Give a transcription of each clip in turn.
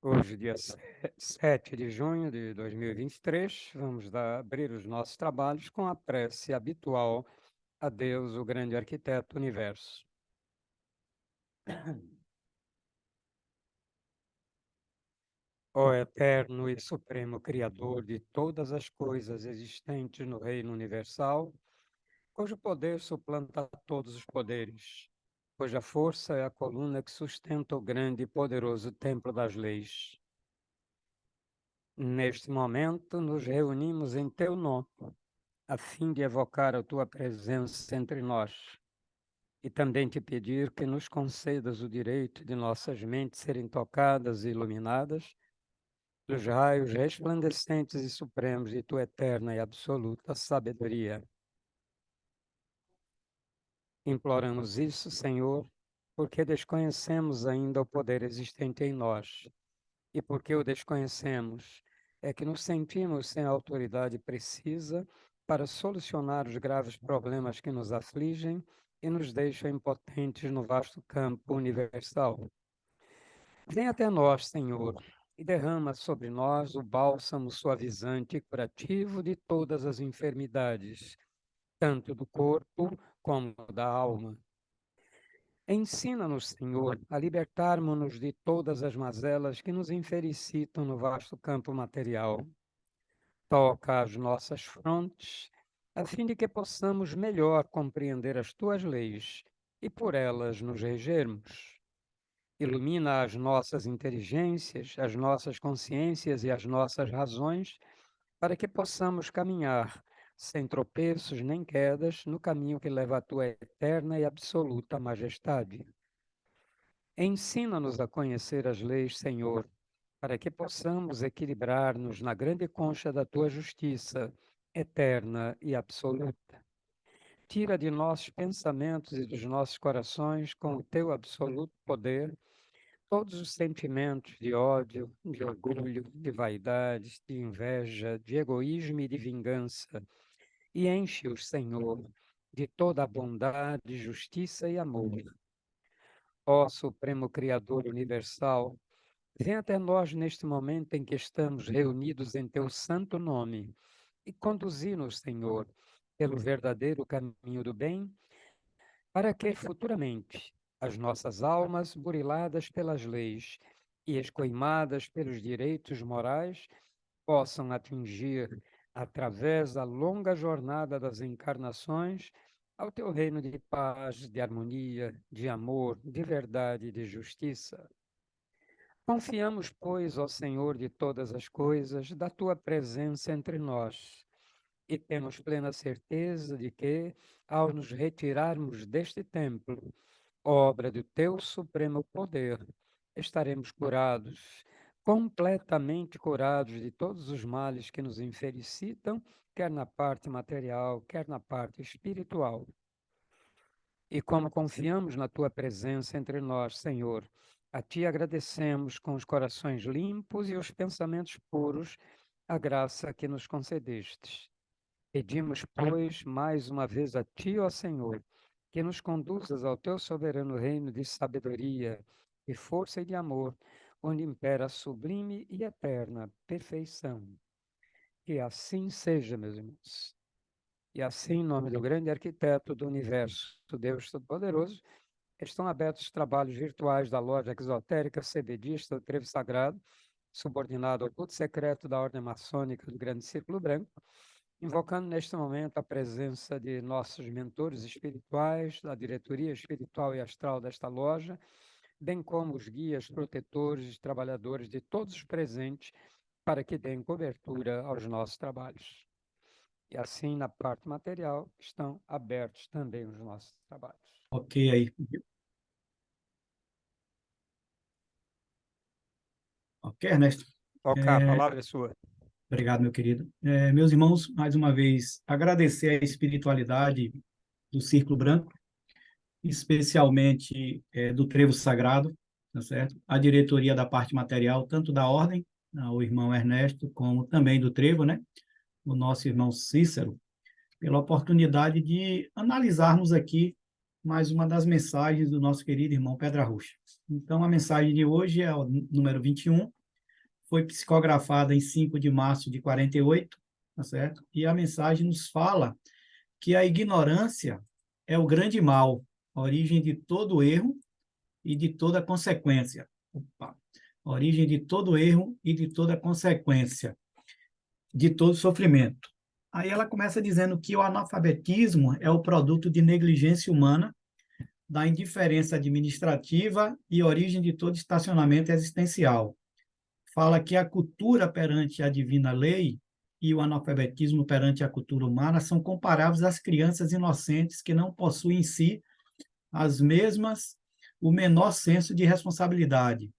Hoje, dia 7 de junho de 2023, vamos abrir os nossos trabalhos com a prece habitual a Deus, o grande arquiteto do universo. Ó eterno e supremo Criador de todas as coisas existentes no reino universal, cujo poder suplanta todos os poderes, cuja força é a coluna que sustenta o grande e poderoso templo das leis. Neste momento, nos reunimos em teu nome, a fim de evocar a tua presença entre nós e também te pedir que nos concedas o direito de nossas mentes serem tocadas e iluminadas pelos raios resplandecentes e supremos de tua eterna e absoluta sabedoria. Imploramos isso, Senhor, porque desconhecemos ainda o poder existente em nós, e porque o desconhecemos é que nos sentimos sem a autoridade precisa para solucionar os graves problemas que nos afligem e nos deixam impotentes no vasto campo universal. Vem até nós, Senhor, e derrama sobre nós o bálsamo suavizante e curativo de todas as enfermidades, tanto do corpo como da alma. Ensina-nos, Senhor, a libertarmos-nos de todas as mazelas que nos infelicitam no vasto campo material. Toca as nossas frontes, a fim de que possamos melhor compreender as tuas leis e por elas nos regermos. Ilumina as nossas inteligências, as nossas consciências e as nossas razões, para que possamos caminhar sem tropeços nem quedas no caminho que leva à tua eterna e absoluta majestade. Ensina-nos a conhecer as leis, Senhor, para que possamos equilibrar-nos na grande concha da tua justiça, eterna e absoluta. Tira de nossos pensamentos e dos nossos corações, com o teu absoluto poder, todos os sentimentos de ódio, de orgulho, de vaidade, de inveja, de egoísmo e de vingança, e enche-os, Senhor, de toda a bondade, justiça e amor. Ó Supremo Criador universal, vem até nós neste momento em que estamos reunidos em teu santo nome e conduzi-nos, Senhor, pelo verdadeiro caminho do bem, para que futuramente as nossas almas, buriladas pelas leis e escoimadas pelos direitos morais, possam atingir, através da longa jornada das encarnações, ao teu reino de paz, de harmonia, de amor, de verdade e de justiça. Confiamos, pois, ó Senhor de todas as coisas, da tua presença entre nós, e temos plena certeza de que, ao nos retirarmos deste templo, obra do teu supremo poder, estaremos curados, completamente curados de todos os males que nos infelicitam, quer na parte material, quer na parte espiritual. E como confiamos na tua presença entre nós, Senhor, a ti agradecemos com os corações limpos e os pensamentos puros a graça que nos concedestes. Pedimos, pois, mais uma vez a ti, ó Senhor, que nos conduzas ao teu soberano reino de sabedoria, de força e de amor, onde impera a sublime e eterna perfeição. Que assim seja, meus irmãos. E assim, em nome do grande arquiteto do universo, do Deus Todo-Poderoso, estão abertos os trabalhos virtuais da loja exotérica CBDista do Trevo Sagrado, subordinado ao culto secreto da Ordem Maçônica do Grande Círculo Branco, invocando neste momento a presença de nossos mentores espirituais, da diretoria espiritual e astral desta loja, bem como os guias, protetores e trabalhadores de todos os presentes, para que deem cobertura aos nossos trabalhos. E assim, na parte material, estão abertos também os nossos trabalhos. Ok, aí. Ok, Ernesto. Ok, a É, palavra é sua. obrigado, meu querido. Meus irmãos, mais uma vez, agradecer a espiritualidade do Círculo Branco, especialmente do Trevo Sagrado, tá certo? A diretoria da parte material, tanto da Ordem, o irmão Ernesto, como também do Trevo, né? O nosso irmão Cícero, pela oportunidade de analisarmos aqui mais uma das mensagens do nosso querido irmão Pedra Roxa. Então, a mensagem de hoje é o número 21, foi psicografada em 5 de março de 48, tá certo? E a mensagem nos fala que a ignorância é o grande mal, a origem de todo erro e de toda consequência. Opa. A origem de todo erro e de toda consequência, de todo sofrimento. Aí ela começa dizendo que o analfabetismo é o produto de negligência humana, da indiferença administrativa e origem de todo estacionamento existencial. Fala que a cultura perante a divina lei e o analfabetismo perante a cultura humana são comparáveis às crianças inocentes que não possuem em si as mesmas, o menor senso de responsabilidade.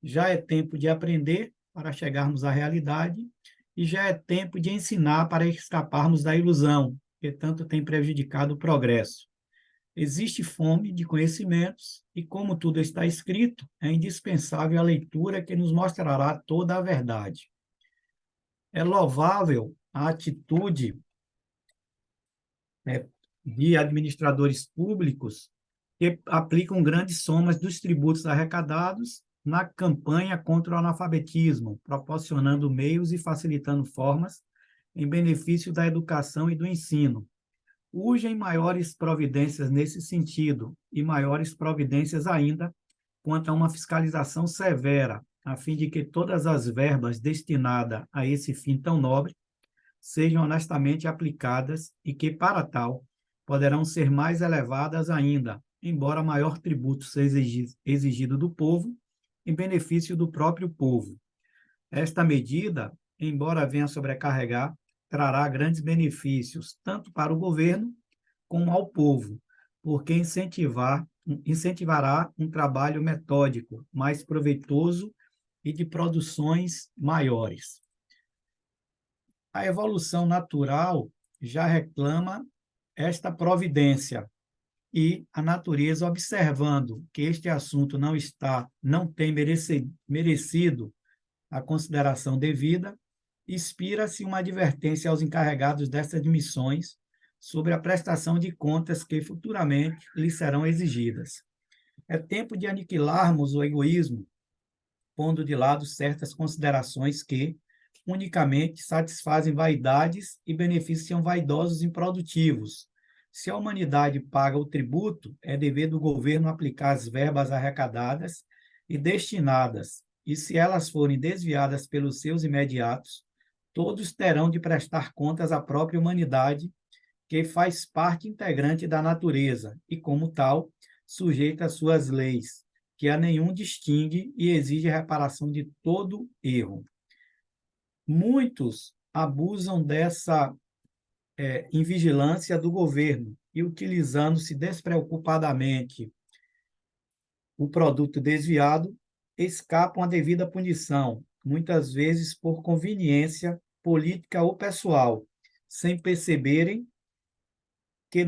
Já é tempo de aprender para chegarmos à realidade e já é tempo de ensinar para escaparmos da ilusão, que tanto tem prejudicado o progresso. Existe fome de conhecimentos e, como tudo está escrito, é indispensável a leitura que nos mostrará toda a verdade. É louvável a atitude de administradores públicos que aplicam grandes somas dos tributos arrecadados na campanha contra o analfabetismo, proporcionando meios e facilitando formas em benefício da educação e do ensino. Urgem maiores providências nesse sentido e maiores providências ainda quanto a uma fiscalização severa, a fim de que todas as verbas destinadas a esse fim tão nobre sejam honestamente aplicadas e que, para tal, poderão ser mais elevadas ainda, embora maior tributo seja exigido do povo, em benefício do próprio povo. Esta medida, embora venha sobrecarregar, trará grandes benefícios, tanto para o governo como ao povo, porque incentivará um trabalho metódico, mais proveitoso e de produções maiores. A evolução natural já reclama esta providência e a natureza, observando que este assunto não tem merecido a consideração devida, inspira-se uma advertência aos encarregados destas missões sobre a prestação de contas que futuramente lhes serão exigidas. É tempo de aniquilarmos o egoísmo, pondo de lado certas considerações que unicamente satisfazem vaidades e beneficiam vaidosos improdutivos. Se a humanidade paga o tributo, é dever do governo aplicar as verbas arrecadadas e destinadas, e se elas forem desviadas pelos seus imediatos, todos terão de prestar contas à própria humanidade, que faz parte integrante da natureza e, como tal, sujeita às suas leis, que a nenhum distingue e exige reparação de todo erro. Muitos abusam dessa invigilância do governo e, utilizando-se despreocupadamente o produto desviado, escapam à devida punição, muitas vezes por conveniência política ou pessoal, sem perceberem que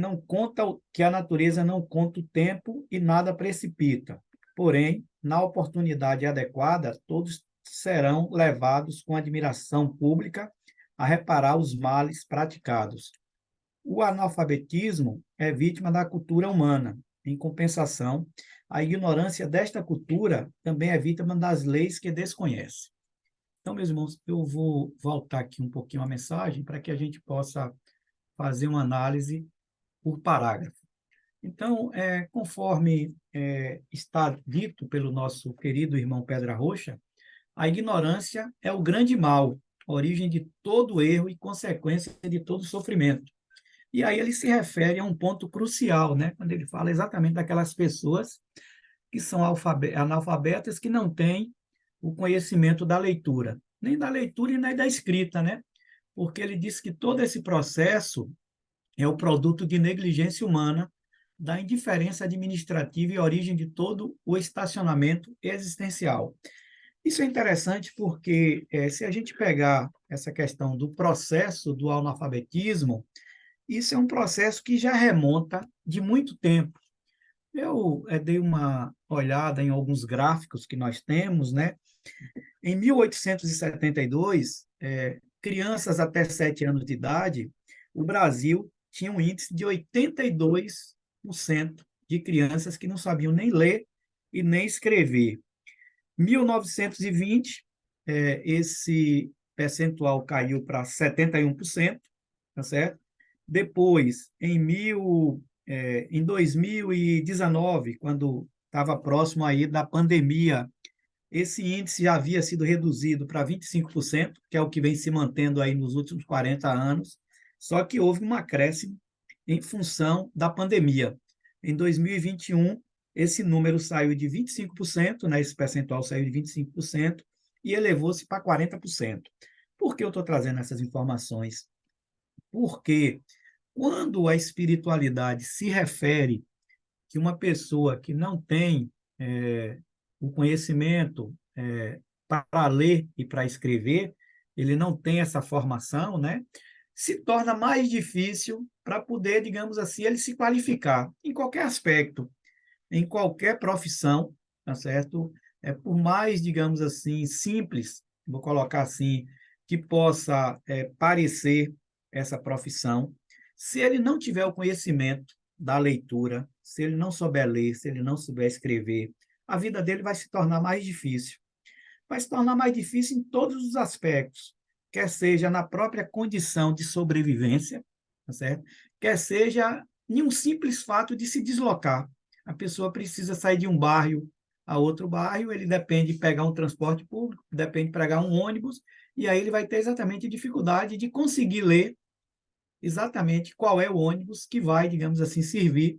a natureza não conta o tempo e nada precipita. Porém, na oportunidade adequada, todos serão levados com admiração pública a reparar os males praticados. O analfabetismo é vítima da cultura humana. Em compensação, a ignorância desta cultura também é vítima das leis que desconhece. Então, meus irmãos, eu vou voltar aqui um pouquinho a mensagem para que a gente possa fazer uma análise por parágrafo. Então, conforme está dito pelo nosso querido irmão Pedra Rocha, a ignorância é o grande mal, origem de todo erro e consequência de todo sofrimento. E aí ele se refere a um ponto crucial, né? Quando ele fala exatamente daquelas pessoas que são analfabetas, que não têm o conhecimento da leitura, nem da leitura e nem da escrita, né? Porque ele diz que todo esse processo é o produto de negligência humana, da indiferença administrativa e origem de todo o estacionamento existencial. Isso é interessante porque, se a gente pegar essa questão do processo do analfabetismo, isso é um processo que já remonta de muito tempo. Eu dei uma olhada em alguns gráficos que nós temos, né? Em 1872, crianças até 7 anos de idade, o Brasil tinha um índice de 82% de crianças que não sabiam nem ler e nem escrever. 1920, esse percentual caiu para 71%, tá certo? Depois, em 2019, quando estava próximo aí da pandemia, esse índice já havia sido reduzido para 25%, que é o que vem se mantendo aí nos últimos 40 anos, só que houve um acréscimo em função da pandemia. Em 2021, esse número saiu de 25%, né, esse percentual saiu de 25% e elevou-se para 40%. Por que eu estou trazendo essas informações? Porque quando a espiritualidade se refere que uma pessoa que não tem o conhecimento para ler e para escrever, ele não tem essa formação, né? Se torna mais difícil para poder, digamos assim, ele se qualificar em qualquer aspecto, em qualquer profissão, tá certo? Por mais, digamos assim, simples, vou colocar assim, que possa parecer essa profissão, se ele não tiver o conhecimento da leitura, se ele não souber ler, se ele não souber escrever, a vida dele vai se tornar mais difícil. Vai se tornar mais difícil em todos os aspectos, quer seja na própria condição de sobrevivência, tá certo? Quer seja em um simples fato de se deslocar. A pessoa precisa sair de um bairro a outro bairro, ele depende de pegar um transporte público, depende de pegar um ônibus, e aí ele vai ter exatamente dificuldade de conseguir ler exatamente qual é o ônibus que vai, digamos assim, servir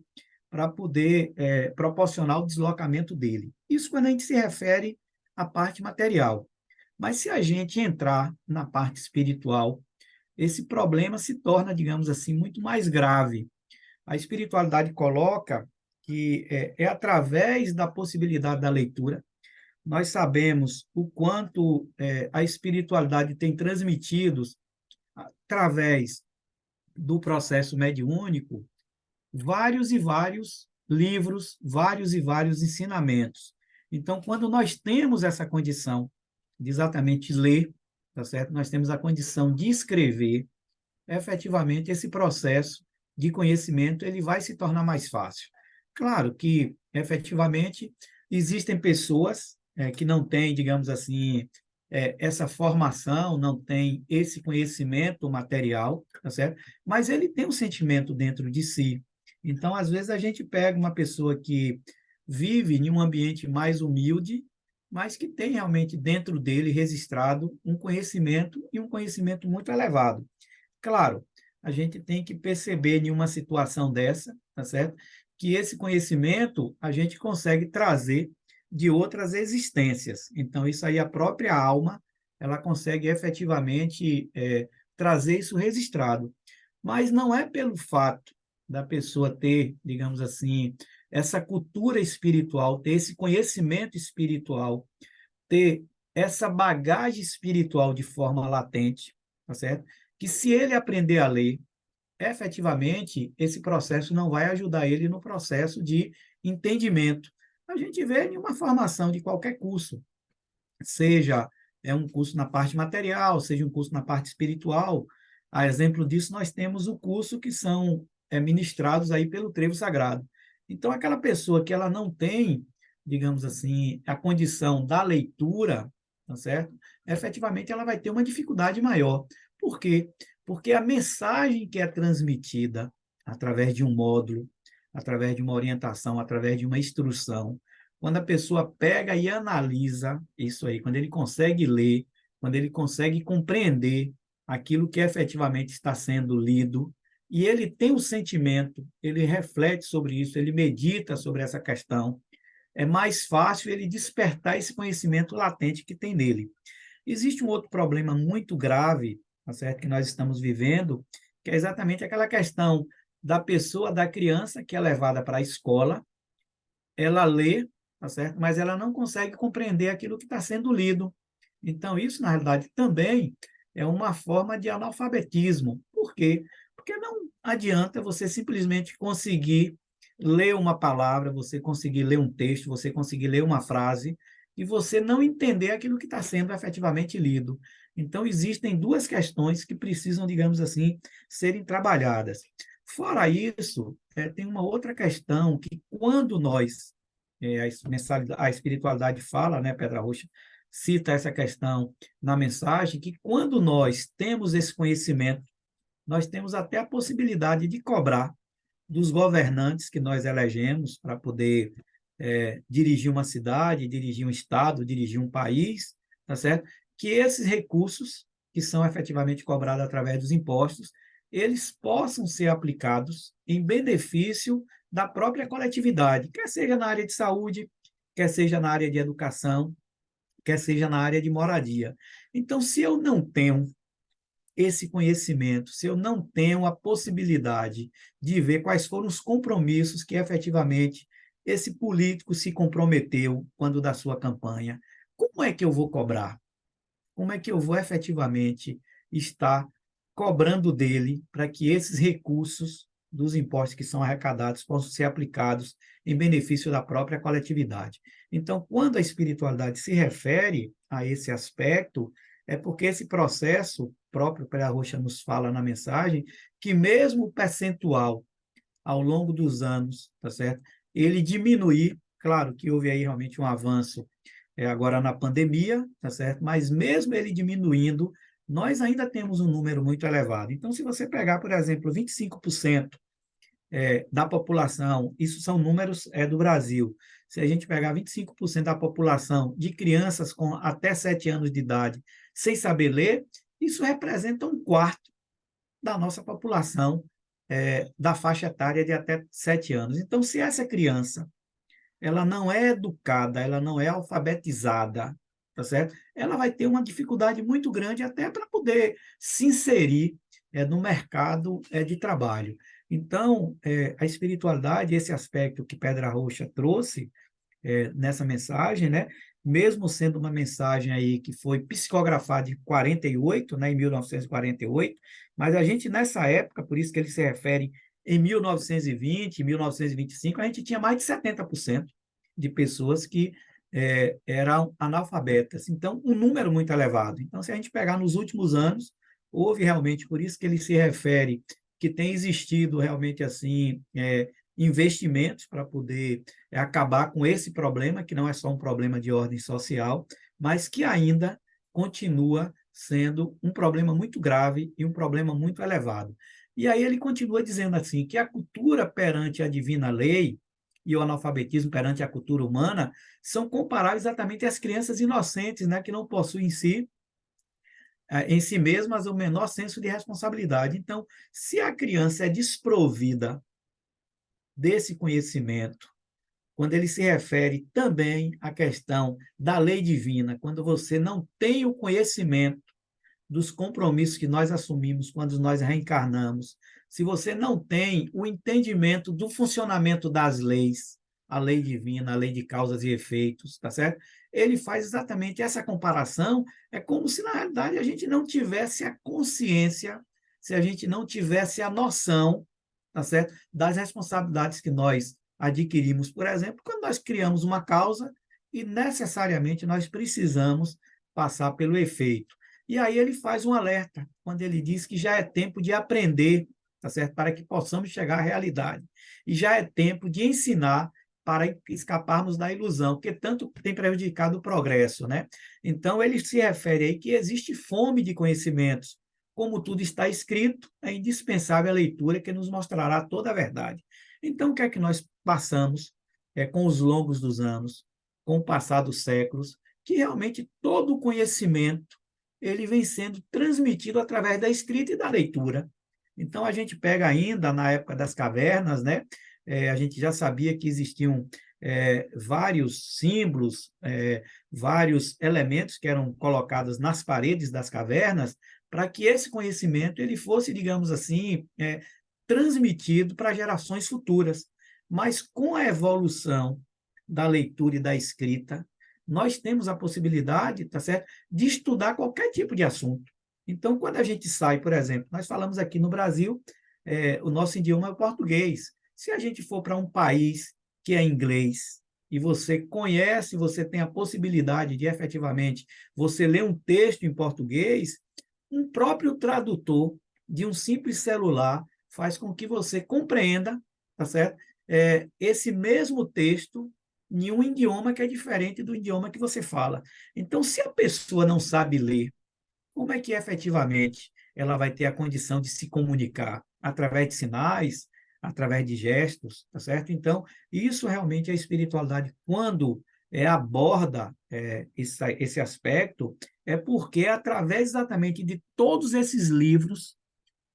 para poder proporcionar o deslocamento dele. Isso quando a gente se refere à parte material. Mas se a gente entrar na parte espiritual, esse problema se torna, digamos assim, muito mais grave. A espiritualidade coloca que através da possibilidade da leitura, nós sabemos o quanto a espiritualidade tem transmitido através do processo mediúnico vários e vários livros, vários e vários ensinamentos. Então, quando nós temos essa condição de exatamente ler, tá certo? Nós temos a condição de escrever, efetivamente esse processo de conhecimento ele vai se tornar mais fácil. Claro que, efetivamente, existem pessoas que não têm, digamos assim, essa formação, não têm esse conhecimento material, tá certo? Mas ele tem um sentimento dentro de si. Então, às vezes, a gente pega uma pessoa que vive em um ambiente mais humilde, mas que tem realmente dentro dele registrado um conhecimento e um conhecimento muito elevado. Claro, a gente tem que perceber em uma situação dessa, tá certo? Que esse conhecimento a gente consegue trazer de outras existências. Então, isso aí, a própria alma, ela consegue efetivamente trazer isso registrado. Mas não é pelo fato da pessoa ter, digamos assim, essa cultura espiritual, ter esse conhecimento espiritual, ter essa bagagem espiritual de forma latente, tá certo? Que se ele aprender a ler, efetivamente, esse processo não vai ajudar ele no processo de entendimento. A gente vê em uma formação de qualquer curso, seja um curso na parte material, seja um curso na parte espiritual. A exemplo disso, nós temos o curso que são ministrados aí pelo Trevo Sagrado. Então, aquela pessoa que ela não tem, digamos assim, a condição da leitura, tá certo? Efetivamente, ela vai ter uma dificuldade maior. Por quê? Porque a mensagem que é transmitida através de um módulo, através de uma orientação, através de uma instrução, quando a pessoa pega e analisa isso aí, quando ele consegue ler, quando ele consegue compreender aquilo que efetivamente está sendo lido, e ele tem o sentimento, ele reflete sobre isso, ele medita sobre essa questão, é mais fácil ele despertar esse conhecimento latente que tem nele. Existe um outro problema muito grave, tá certo, que nós estamos vivendo, que é exatamente aquela questão da pessoa, da criança que é levada para a escola, ela lê, tá certo? Mas ela não consegue compreender aquilo que está sendo lido. Então, isso, na realidade, também é uma forma de analfabetismo. Por quê? Porque não adianta você simplesmente conseguir ler uma palavra, você conseguir ler um texto, você conseguir ler uma frase, e você não entender aquilo que está sendo efetivamente lido. Então, existem duas questões que precisam, digamos assim, serem trabalhadas. Fora isso, tem uma outra questão que, quando nós, a espiritualidade fala, né, Pedra Roxa, cita essa questão na mensagem, que quando nós temos esse conhecimento, nós temos até a possibilidade de cobrar dos governantes que nós elegemos para poder dirigir uma cidade, dirigir um estado, dirigir um país, tá certo? Que esses recursos, que são efetivamente cobrados através dos impostos, eles possam ser aplicados em benefício da própria coletividade, quer seja na área de saúde, quer seja na área de educação, quer seja na área de moradia. Então, se eu não tenho esse conhecimento, se eu não tenho a possibilidade de ver quais foram os compromissos que efetivamente esse político se comprometeu quando da sua campanha, como é que eu vou cobrar? Como é que eu vou efetivamente estar cobrando dele para que esses recursos dos impostos que são arrecadados possam ser aplicados em benefício da própria coletividade? Então, quando a espiritualidade se refere a esse aspecto, é porque esse processo, próprio Pere Rocha nos fala na mensagem, que mesmo o percentual ao longo dos anos, tá certo? Ele diminuir, claro que houve aí realmente um avanço agora na pandemia, tá certo? Mas mesmo ele diminuindo, nós ainda temos um número muito elevado. Então, se você pegar, por exemplo, 25% da população, isso são números do Brasil, se a gente pegar 25% da população de crianças com até 7 anos de idade sem saber ler, isso representa um quarto da nossa população da faixa etária de até 7 anos. Então, se essa criança ela não é educada, ela não é alfabetizada, tá certo? Ela vai ter uma dificuldade muito grande até para poder se inserir no mercado de trabalho. Então, a espiritualidade, esse aspecto que Pedra Rocha trouxe nessa mensagem, né? Mesmo sendo uma mensagem aí que foi psicografada em 48, né, em 1948, mas a gente nessa época, por isso que ele se refere em 1920, 1925, a gente tinha mais de 70% de pessoas que eram analfabetas. Então, um número muito elevado. Então, se a gente pegar nos últimos anos, houve realmente, por isso que ele se refere que tem existido realmente assim investimentos para poder acabar com esse problema, que não é só um problema de ordem social, mas que ainda continua sendo um problema muito grave e um problema muito elevado. E aí ele continua dizendo assim, que a cultura perante a divina lei e o analfabetismo perante a cultura humana são comparáveis exatamente às crianças inocentes, né, que não possuem em si mesmas o menor senso de responsabilidade. Então, se a criança é desprovida desse conhecimento, quando ele se refere também à questão da lei divina, quando você não tem o conhecimento dos compromissos que nós assumimos quando nós reencarnamos, se você não tem o entendimento do funcionamento das leis, a lei divina, a lei de causas e efeitos, tá certo? Ele faz exatamente essa comparação, é como se na realidade a gente não tivesse a consciência, se a gente não tivesse a noção, tá certo? Das responsabilidades que nós adquirimos, por exemplo, quando nós criamos uma causa e necessariamente nós precisamos passar pelo efeito. E aí ele faz um alerta, quando ele diz que já é tempo de aprender, tá certo? Para que possamos chegar à realidade. E já é tempo de ensinar para escaparmos da ilusão, que tanto tem prejudicado o progresso, né? Então ele se refere aí que existe fome de conhecimentos. Como tudo está escrito, é indispensável a leitura que nos mostrará toda a verdade. Então, o que é que nós passamos com os longos dos anos, com o passar dos séculos, que realmente todo o conhecimento ele vem sendo transmitido através da escrita e da leitura. Então, a gente pega ainda na época das cavernas, né? A gente já sabia que existiam vários símbolos, vários elementos que eram colocados nas paredes das cavernas para que esse conhecimento ele fosse, digamos assim, transmitido para gerações futuras. Mas com a evolução da leitura e da escrita, nós temos a possibilidade, tá certo, de estudar qualquer tipo de assunto. Então, quando a gente sai, por exemplo, nós falamos aqui no Brasil, o nosso idioma é o português. Se a gente for para um país que é inglês e você conhece, você tem a possibilidade de efetivamente você ler um texto em português, um próprio tradutor de um simples celular faz com que você compreenda, tá certo? Esse mesmo texto em um idioma que é diferente do idioma que você fala. Então, se a pessoa não sabe ler, como é que efetivamente ela vai ter a condição de se comunicar? Através de sinais, através de gestos, tá certo? Então, isso realmente é espiritualidade. Quando aborda esse aspecto, é porque é através exatamente de todos esses livros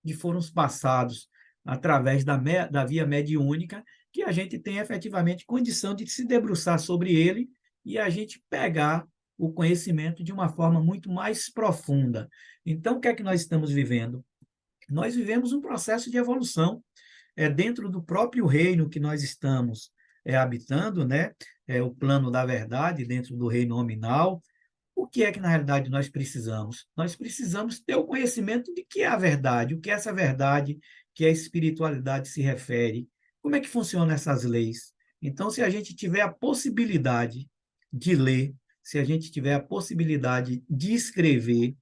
que foram passados através da via mediúnica, que a gente tem efetivamente condição de se debruçar sobre ele e a gente pegar o conhecimento de uma forma muito mais profunda. Então, o que é que nós estamos vivendo? Nós vivemos um processo de evolução dentro do próprio reino que nós estamos habitando, né? O plano da verdade dentro do reino nominal. O que é que, na realidade, nós precisamos? Nós precisamos ter o conhecimento de que é a verdade, o que é essa verdade que a espiritualidade se refere, como é que funcionam essas leis. Então, se a gente tiver a possibilidade de ler, se a gente tiver a possibilidade de escrever,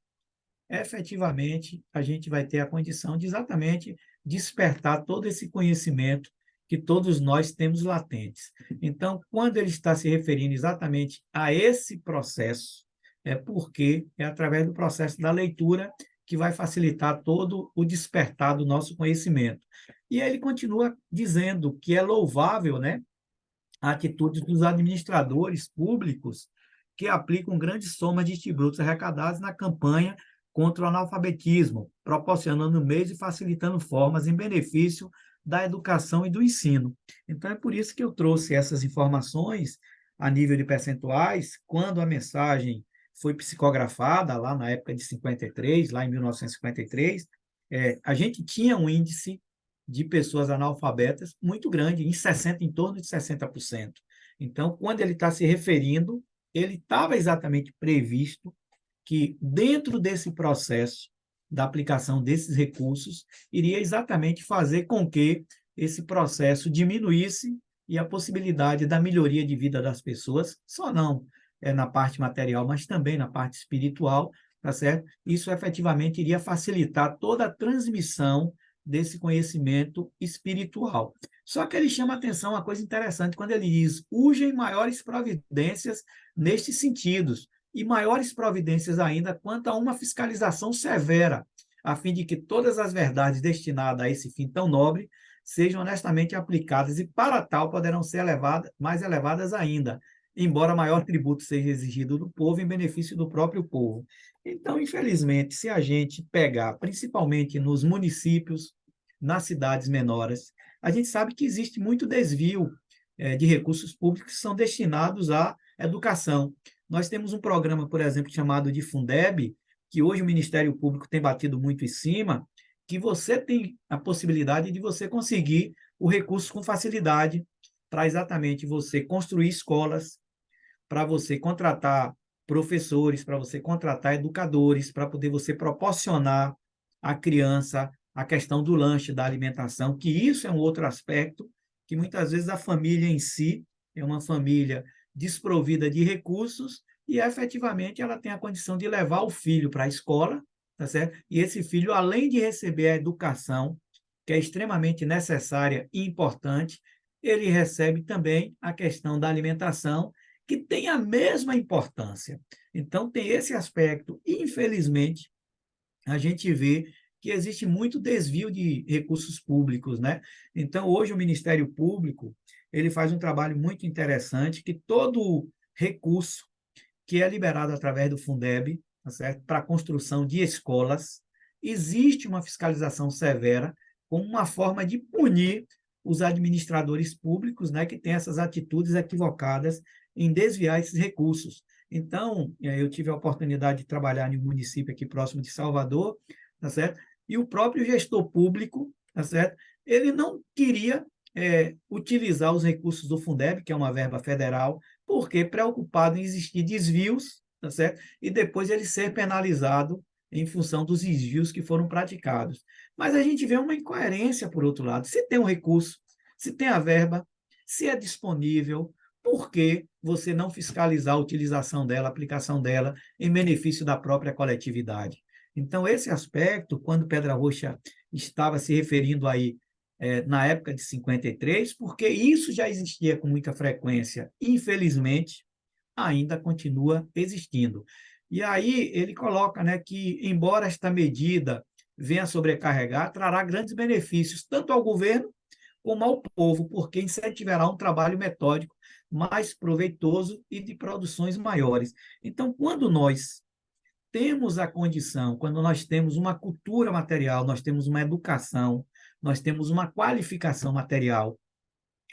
efetivamente a gente vai ter a condição de exatamente despertar todo esse conhecimento que todos nós temos latentes. Então, quando ele está se referindo exatamente a esse processo, é porque é através do processo da leitura que vai facilitar todo o despertar do nosso conhecimento. E aí ele continua dizendo que é louvável, né, a atitude dos administradores públicos que aplicam grandes somas de tributos arrecadados na campanha contra o analfabetismo, proporcionando meios e facilitando formas em benefício da educação e do ensino. Então, é por isso que eu trouxe essas informações a nível de percentuais, quando a mensagem foi psicografada, lá na época de 53, lá em 1953, a gente tinha um índice de pessoas analfabetas muito grande, em torno de 60%. Então, quando ele está se referindo, ele estava exatamente previsto que, dentro desse processo da aplicação desses recursos, iria exatamente fazer com que esse processo diminuísse e a possibilidade da melhoria de vida das pessoas, só não na parte material, mas também na parte espiritual, tá certo? Isso efetivamente iria facilitar toda a transmissão desse conhecimento espiritual. Só que ele chama atenção uma coisa interessante quando ele diz: urgem maiores providências nestes sentidos, e maiores providências ainda quanto a uma fiscalização severa, a fim de que todas as verdades destinadas a esse fim tão nobre sejam honestamente aplicadas, e para tal poderão ser mais elevadas ainda, embora maior tributo seja exigido do povo em benefício do próprio povo. Então, infelizmente, se a gente pegar, principalmente nos municípios, nas cidades menores, a gente sabe que existe muito desvio de recursos públicos que são destinados à educação. Nós temos um programa, por exemplo, chamado de Fundeb, que hoje o Ministério Público tem batido muito em cima, que você tem a possibilidade de você conseguir o recurso com facilidade para exatamente você construir escolas, para você contratar professores, para você contratar educadores, para poder você proporcionar à criança a questão do lanche, da alimentação, que isso é um outro aspecto que muitas vezes a família em si é uma família desprovida de recursos e efetivamente ela tem a condição de levar o filho para a escola, tá certo? E esse filho, além de receber a educação, que é extremamente necessária e importante, ele recebe também a questão da alimentação, que tem a mesma importância. Então, tem esse aspecto. Infelizmente, a gente vê que existe muito desvio de recursos públicos, né? Então, hoje o Ministério Público, ele faz um trabalho muito interessante, que todo recurso que é liberado através do Fundeb, tá certo? Para a construção de escolas, existe uma fiscalização severa como uma forma de punir os administradores públicos, né, que têm essas atitudes equivocadas em desviar esses recursos. Então, eu tive a oportunidade de trabalhar em um município aqui próximo de Salvador, tá certo? E o próprio gestor público, tá certo? Ele não queria utilizar os recursos do Fundeb, que é uma verba federal, porque preocupado em existir desvios, tá certo? E depois ele ser penalizado em função dos desvios que foram praticados. Mas a gente vê uma incoerência, por outro lado. Se tem um recurso, se tem a verba, se é disponível, por que você não fiscalizar a utilização dela, a aplicação dela, em benefício da própria coletividade? Então, esse aspecto, quando Pedra Roxa estava se referindo aí na época de 53, porque isso já existia com muita frequência. Infelizmente, ainda continua existindo. E aí ele coloca, né, que, embora esta medida venha sobrecarregar, trará grandes benefícios tanto ao governo como ao povo, porque incentivará um trabalho metódico mais proveitoso e de produções maiores. Então, quando nós temos a condição, quando nós temos uma cultura material, nós temos uma educação, nós temos uma qualificação material,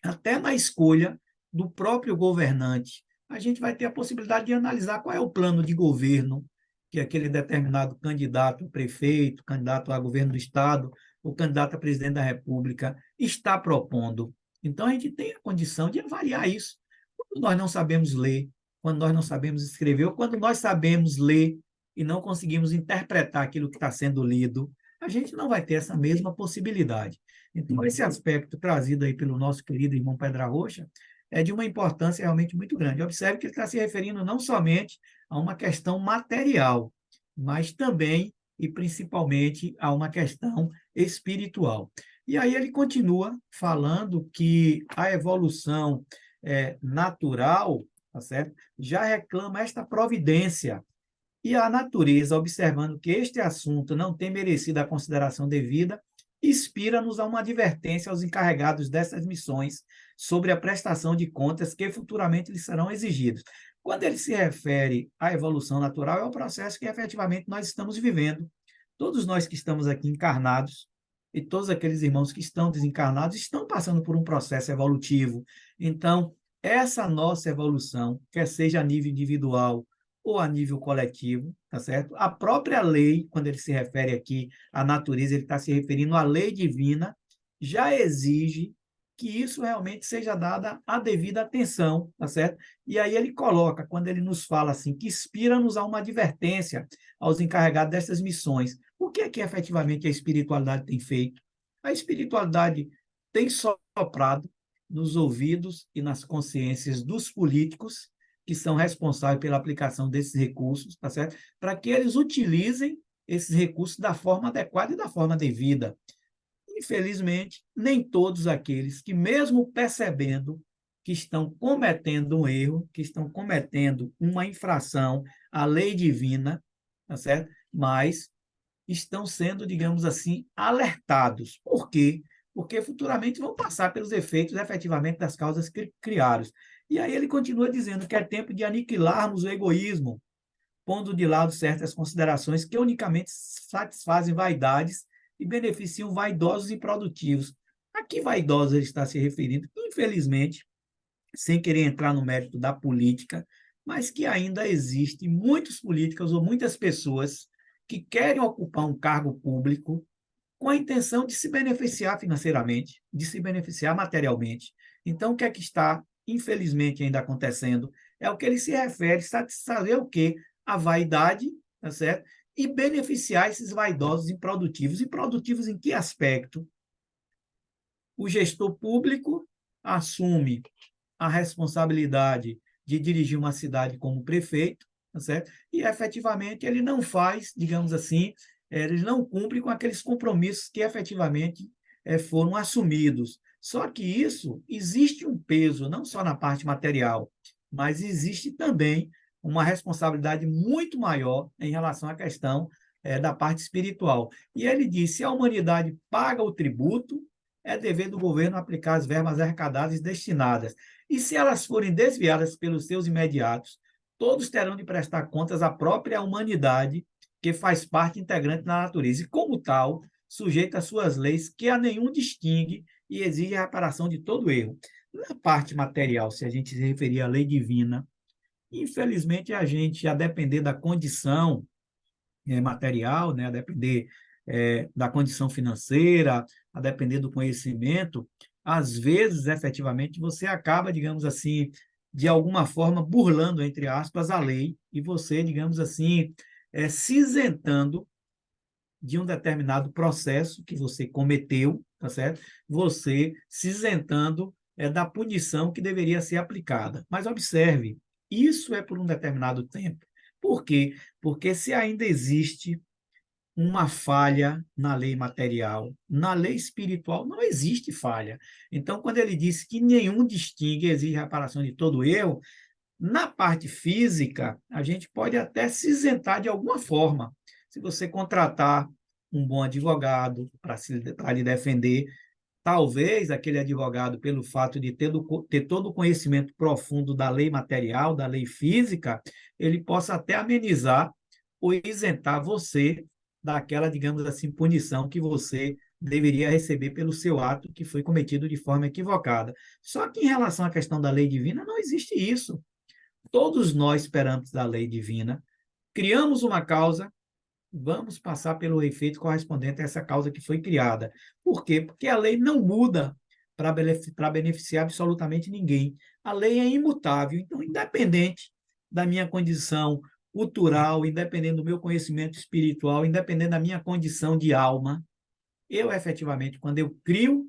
até na escolha do próprio governante, a gente vai ter a possibilidade de analisar qual é o plano de governo que aquele determinado candidato a prefeito, candidato a governo do Estado, ou candidato a presidente da República está propondo. Então, a gente tem a condição de avaliar isso. Quando nós não sabemos ler, quando nós não sabemos escrever, ou quando nós sabemos ler e não conseguimos interpretar aquilo que está sendo lido, a gente não vai ter essa mesma possibilidade. Então, esse aspecto trazido aí pelo nosso querido irmão Pedra Rocha é de uma importância realmente muito grande. Observe que ele está se referindo não somente a uma questão material, mas também e principalmente a uma questão espiritual. E aí ele continua falando que a evolução natural, tá certo? Já reclama esta providência. E a natureza, observando que este assunto não tem merecido a consideração devida, inspira-nos a uma advertência aos encarregados dessas missões sobre a prestação de contas que futuramente lhes serão exigidos. Quando ele se refere à evolução natural, é o processo que efetivamente nós estamos vivendo. Todos nós que estamos aqui encarnados e todos aqueles irmãos que estão desencarnados estão passando por um processo evolutivo. Então, essa nossa evolução, quer seja a nível individual ou a nível coletivo, tá certo? A própria lei, quando ele se refere aqui à natureza, ele está se referindo à lei divina, já exige que isso realmente seja dada a devida atenção, tá certo? E aí ele coloca, quando ele nos fala assim, que inspira-nos a uma advertência aos encarregados dessas missões. O que é que efetivamente a espiritualidade tem feito? A espiritualidade tem soprado nos ouvidos e nas consciências dos políticos que são responsáveis pela aplicação desses recursos, tá certo? Para que eles utilizem esses recursos da forma adequada e da forma devida. Infelizmente, nem todos aqueles que, mesmo percebendo que estão cometendo um erro, que estão cometendo uma infração à lei divina, tá certo? Mas estão sendo, digamos assim, alertados. Por quê? Porque futuramente vão passar pelos efeitos, efetivamente, das causas que criaram. E aí ele continua dizendo que é tempo de aniquilarmos o egoísmo, pondo de lado certas considerações que unicamente satisfazem vaidades e beneficiam vaidosos e produtivos. A que vaidosos ele está se referindo? Infelizmente, sem querer entrar no mérito da política, mas que ainda existem muitos políticos ou muitas pessoas que querem ocupar um cargo público com a intenção de se beneficiar financeiramente, de se beneficiar materialmente. Então, o que é que está, infelizmente, ainda acontecendo? É o que ele se refere, satisfazer o quê? A vaidade, tá certo? E beneficiar esses vaidosos improdutivos. Improdutivos em que aspecto? O gestor público assume a responsabilidade de dirigir uma cidade como prefeito, tá certo? E efetivamente ele não faz, digamos assim, ele não cumpre com aqueles compromissos que efetivamente foram assumidos. Só que isso existe um peso, não só na parte material, mas existe também uma responsabilidade muito maior em relação à questão da parte espiritual. E ele disse: se a humanidade paga o tributo, é dever do governo aplicar as verbas arrecadadas e destinadas. E se elas forem desviadas pelos seus imediatos, todos terão de prestar contas à própria humanidade, que faz parte integrante da natureza, e como tal, sujeita às suas leis, que a nenhum distingue e exige a reparação de todo erro. Na parte material, se a gente se referir à lei divina, infelizmente a gente, a depender da condição material, né, a depender da condição financeira, a depender do conhecimento, às vezes, efetivamente, você acaba, digamos assim, de alguma forma, burlando, entre aspas, a lei, e você, digamos assim, se isentando de um determinado processo que você cometeu, tá certo? Você se isentando da punição que deveria ser aplicada. Mas observe, isso é por um determinado tempo. Por quê? Porque se ainda existe uma falha na lei material. Na lei espiritual não existe falha. Então, quando ele disse que nenhum distingue exige reparação de todo erro, na parte física, a gente pode até se isentar de alguma forma. Se você contratar um bom advogado para lhe defender, talvez aquele advogado, pelo fato de ter todo o conhecimento profundo da lei material, da lei física, ele possa até amenizar ou isentar você daquela, digamos assim, punição que você deveria receber pelo seu ato que foi cometido de forma equivocada. Só que em relação à questão da lei divina, não existe isso. Todos nós, perante a lei divina, criamos uma causa, vamos passar pelo efeito correspondente a essa causa que foi criada. Por quê? Porque a lei não muda para beneficiar absolutamente ninguém. A lei é imutável, então, independente da minha condição cultural, independente do meu conhecimento espiritual, independente da minha condição de alma, eu efetivamente, quando eu crio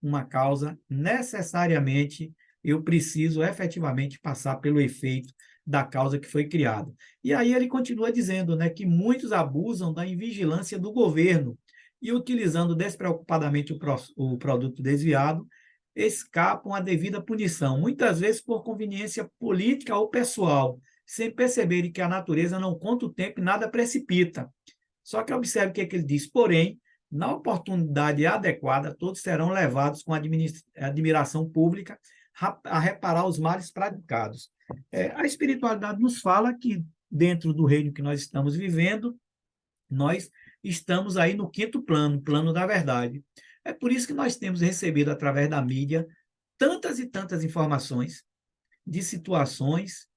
uma causa, necessariamente eu preciso efetivamente passar pelo efeito da causa que foi criada. E aí ele continua dizendo, né, que muitos abusam da invigilância do governo e, utilizando despreocupadamente o produto desviado, escapam à devida punição, muitas vezes por conveniência política ou pessoal, sem perceberem que a natureza não conta o tempo e nada precipita. Só que observe o que, é que ele diz, porém, na oportunidade adequada, todos serão levados com admiração pública a reparar os males praticados. A espiritualidade nos fala que, dentro do reino que nós estamos vivendo, nós estamos aí no quinto plano, plano da verdade. É por isso que nós temos recebido, através da mídia, tantas e tantas informações de situações,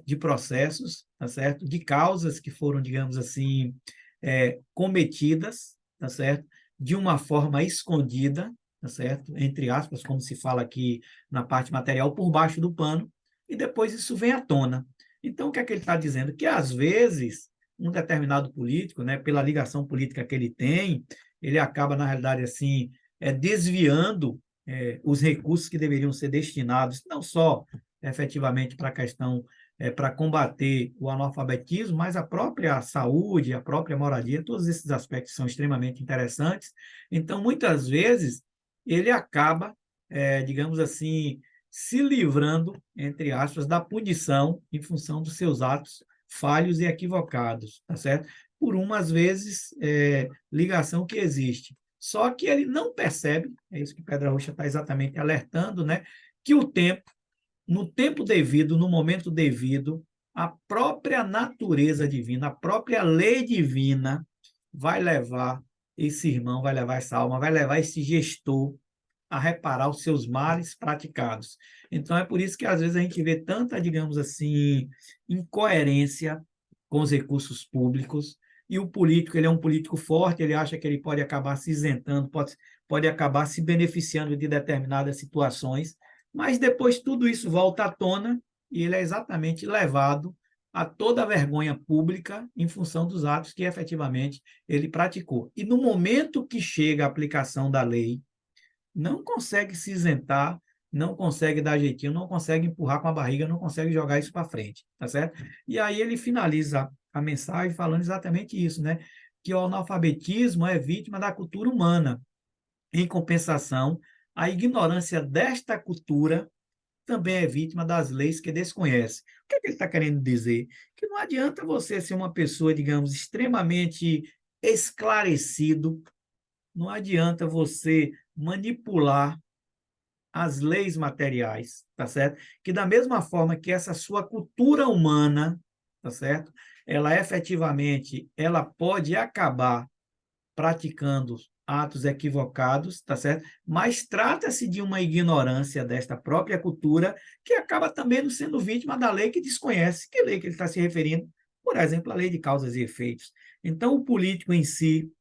de processos, tá certo? De causas que foram, digamos assim, cometidas, tá certo? De uma forma escondida, tá certo? Entre aspas, como se fala aqui na parte material, por baixo do pano, e depois isso vem à tona. Então, o que é que ele está dizendo? Que, às vezes, um determinado político, né, pela ligação política que ele tem, ele acaba, na realidade, assim, desviando os recursos que deveriam ser destinados, não só efetivamente para a questão, para combater o analfabetismo, mas a própria saúde, a própria moradia, todos esses aspectos são extremamente interessantes. Então, muitas vezes, ele acaba, digamos assim, se livrando, entre aspas, da punição em função dos seus atos falhos e equivocados, tá certo? Por umas vezes, ligação que existe. Só que ele não percebe, é isso que Pedra Roxa está exatamente alertando, né? Que o tempo, no tempo devido, no momento devido, a própria natureza divina, a própria lei divina vai levar esse irmão, vai levar essa alma, vai levar esse gestor a reparar os seus males praticados. Então, é por isso que, às vezes, a gente vê tanta, digamos assim, incoerência com os recursos públicos, e o político, ele é um político forte, ele acha que ele pode acabar se isentando, pode acabar se beneficiando de determinadas situações, mas depois tudo isso volta à tona e ele é exatamente levado a toda a vergonha pública em função dos atos que efetivamente ele praticou. E no momento que chega a aplicação da lei, não consegue se isentar, não consegue dar jeitinho, não consegue empurrar com a barriga, não consegue jogar isso para frente, tá certo? E aí ele finaliza a mensagem falando exatamente isso, né? Que o analfabetismo é vítima da cultura humana. Em compensação, a ignorância desta cultura também é vítima das leis que desconhece. O que é que ele está querendo dizer? Que não adianta você ser uma pessoa, digamos, extremamente esclarecido, não adianta você manipular as leis materiais, tá certo? Que da mesma forma que essa sua cultura humana, tá certo? Ela efetivamente, ela pode acabar praticando atos equivocados, tá certo? Mas trata-se de uma ignorância desta própria cultura que acaba também não sendo vítima da lei que desconhece. Que lei que ele está se referindo? Por exemplo, a lei de causas e efeitos. Então, o político em si,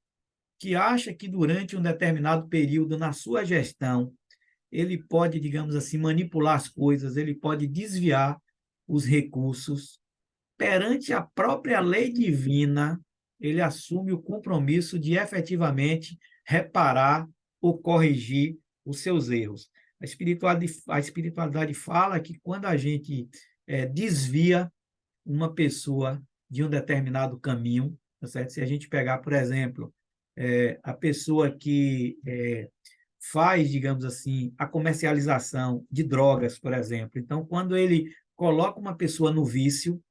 que acha que durante um determinado período na sua gestão, ele pode, digamos assim, manipular as coisas, ele pode desviar os recursos, perante a própria lei divina, ele assume o compromisso de efetivamente reparar ou corrigir os seus erros. A espiritualidade fala que quando a gente desvia uma pessoa de um determinado caminho, tá certo? Se a gente pegar, por exemplo, a pessoa que faz, digamos assim, a comercialização de drogas, por exemplo. Então, quando ele coloca uma pessoa no vício,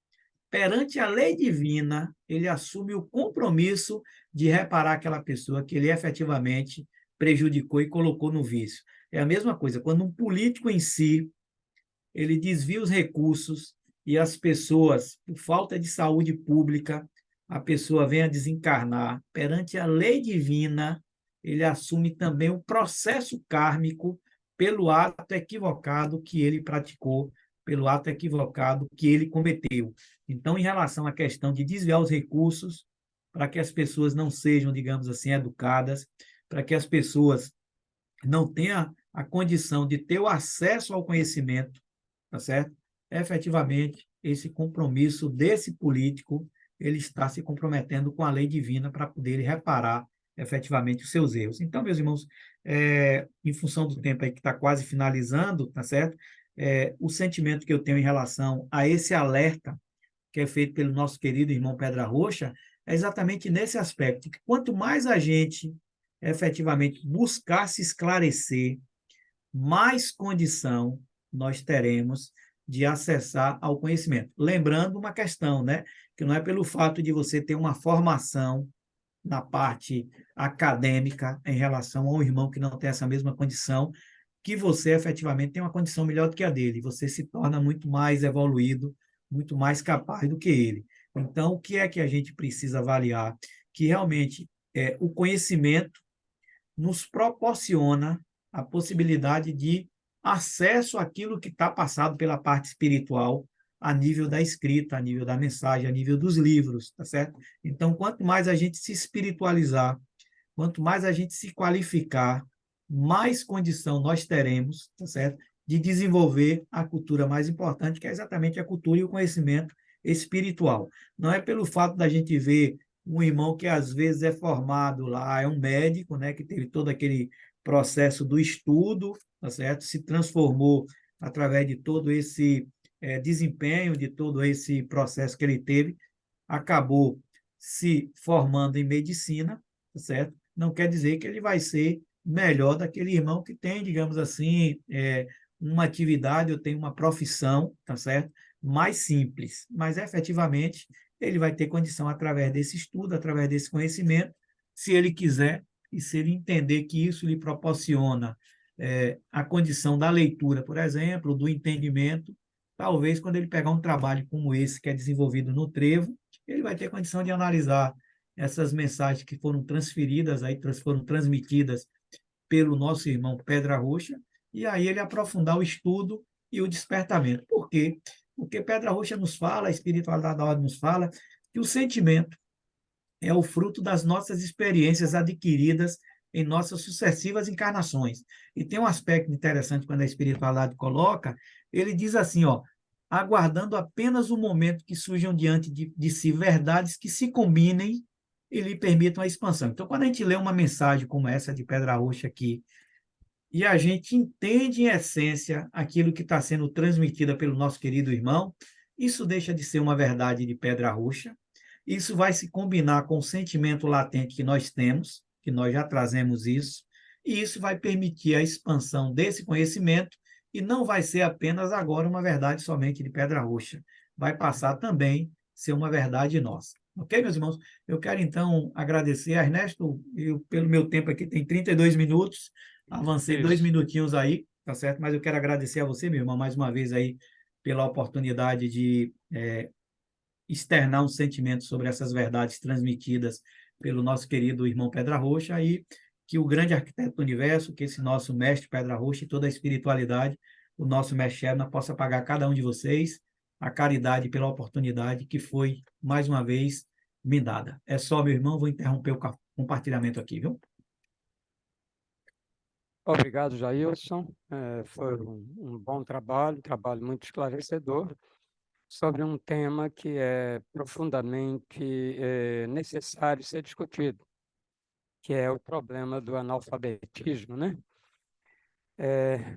perante a lei divina, ele assume o compromisso de reparar aquela pessoa que ele efetivamente prejudicou e colocou no vício. É a mesma coisa, quando um político em si, ele desvia os recursos e as pessoas, por falta de saúde pública, a pessoa vem a desencarnar perante a lei divina, ele assume também o processo kármico pelo ato equivocado que ele praticou, pelo ato equivocado que ele cometeu. Então, em relação à questão de desviar os recursos, para que as pessoas não sejam, digamos assim, educadas, para que as pessoas não tenham a condição de ter o acesso ao conhecimento, tá certo? Efetivamente, esse compromisso desse político, ele está se comprometendo com a lei divina para poder reparar efetivamente os seus erros. Então, meus irmãos, em função do tempo aí que está quase finalizando, tá certo? O sentimento que eu tenho em relação a esse alerta que é feito pelo nosso querido irmão Pedra Roxa é exatamente nesse aspecto, que quanto mais a gente efetivamente buscar se esclarecer, mais condição nós teremos de acessar ao conhecimento. Lembrando uma questão, né? Que não é pelo fato de você ter uma formação na parte acadêmica em relação ao irmão que não tem essa mesma condição, que você efetivamente tem uma condição melhor do que a dele. Você se torna muito mais evoluído, muito mais capaz do que ele. Então, o que é que a gente precisa avaliar? Que realmente o conhecimento nos proporciona a possibilidade de acesso àquilo que está passado pela parte espiritual, a nível da escrita, a nível da mensagem, a nível dos livros, tá certo? Então, quanto mais a gente se espiritualizar, quanto mais a gente se qualificar, mais condição nós teremos, tá certo? De desenvolver a cultura mais importante, que é exatamente a cultura e o conhecimento espiritual. Não é pelo fato da gente ver um irmão que às vezes é formado lá, é um médico, né, que teve todo aquele processo do estudo, tá certo? Se transformou através de todo esse desempenho, de todo esse processo que ele teve, acabou se formando em medicina, tá certo? Não quer dizer que ele vai ser melhor daquele irmão que tem, digamos assim, uma atividade ou tem uma profissão, tá certo? Mais simples, mas efetivamente ele vai ter condição através desse estudo, através desse conhecimento, se ele quiser e se ele entender que isso lhe proporciona a condição da leitura, por exemplo, do entendimento, talvez quando ele pegar um trabalho como esse que é desenvolvido no Trevo, ele vai ter condição de analisar essas mensagens que foram transferidas, aí foram transmitidas pelo nosso irmão Pedra Roxa, e aí ele aprofundar o estudo e o despertamento. Por quê? Porque Pedra Roxa nos fala, a espiritualidade da ordem nos fala, que o sentimento é o fruto das nossas experiências adquiridas em nossas sucessivas encarnações. E tem um aspecto interessante quando a espiritualidade coloca, ele diz assim, ó, aguardando apenas o momento que surjam diante de si verdades que se combinem e lhe permitam a expansão. Então, quando a gente lê uma mensagem como essa de Pedra Roxa aqui, e a gente entende em essência aquilo que está sendo transmitida pelo nosso querido irmão, isso deixa de ser uma verdade de Pedra Roxa, isso vai se combinar com o sentimento latente que nós temos, que nós já trazemos isso, e isso vai permitir a expansão desse conhecimento, e não vai ser apenas agora uma verdade somente de Pedra Roxa, vai passar também a ser uma verdade nossa. Ok, meus irmãos? Eu quero então agradecer a Ernesto, pelo meu tempo aqui tem 32 minutos, avancei 2 minutinhos aí, tá certo? Mas eu quero agradecer a você, meu irmão, mais uma vez aí, pela oportunidade de externar um sentimento sobre essas verdades transmitidas pelo nosso querido irmão Pedra Roxa e que o grande arquiteto do universo, que esse nosso mestre Pedra Roxa e toda a espiritualidade, o nosso mestre Shebna, possa pagar a cada um de vocês a caridade pela oportunidade que foi, mais uma vez, me dada. É só, meu irmão, vou interromper o compartilhamento aqui, viu? Obrigado, Jailson. Foi um bom trabalho, um trabalho muito esclarecedor, sobre um tema que é profundamente necessário ser discutido, que é o problema do analfabetismo, né?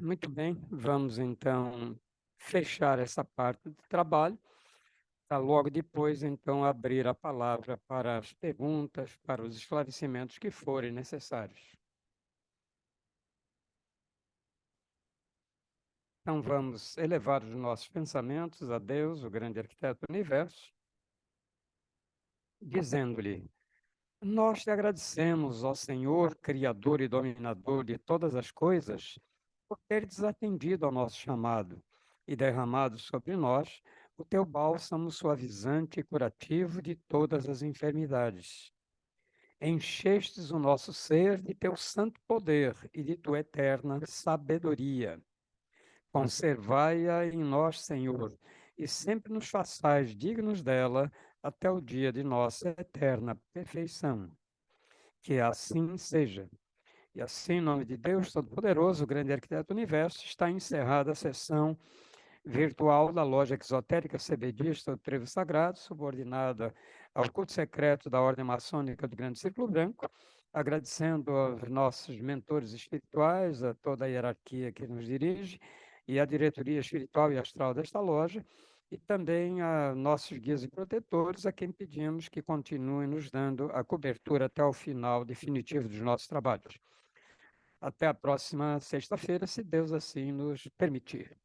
Muito bem, vamos então fechar essa parte do trabalho, para logo depois, então, abrir a palavra para as perguntas, para os esclarecimentos que forem necessários. Então, vamos elevar os nossos pensamentos a Deus, o grande arquiteto do universo, dizendo-lhe: Nós te agradecemos, ó Senhor, Criador e Dominador de todas as coisas, por teres atendido ao nosso chamado e derramado sobre nós o teu bálsamo suavizante e curativo de todas as enfermidades. Enchestes o nosso ser de teu santo poder e de tua eterna sabedoria. Conservai-a em nós, Senhor, e sempre nos façais dignos dela até o dia de nossa eterna perfeição. Que assim seja. E assim, em nome de Deus Todo-Poderoso, o grande arquiteto do universo, está encerrada a sessão virtual da loja exotérica CBDista do Trevo Sagrado, subordinada ao culto secreto da Ordem Maçônica do Grande Círculo Branco, agradecendo aos nossos mentores espirituais, a toda a hierarquia que nos dirige e a diretoria espiritual e astral desta loja, e também a nossos guias e protetores, a quem pedimos que continuem nos dando a cobertura até o final definitivo dos nossos trabalhos. Até a próxima sexta-feira, se Deus assim nos permitir.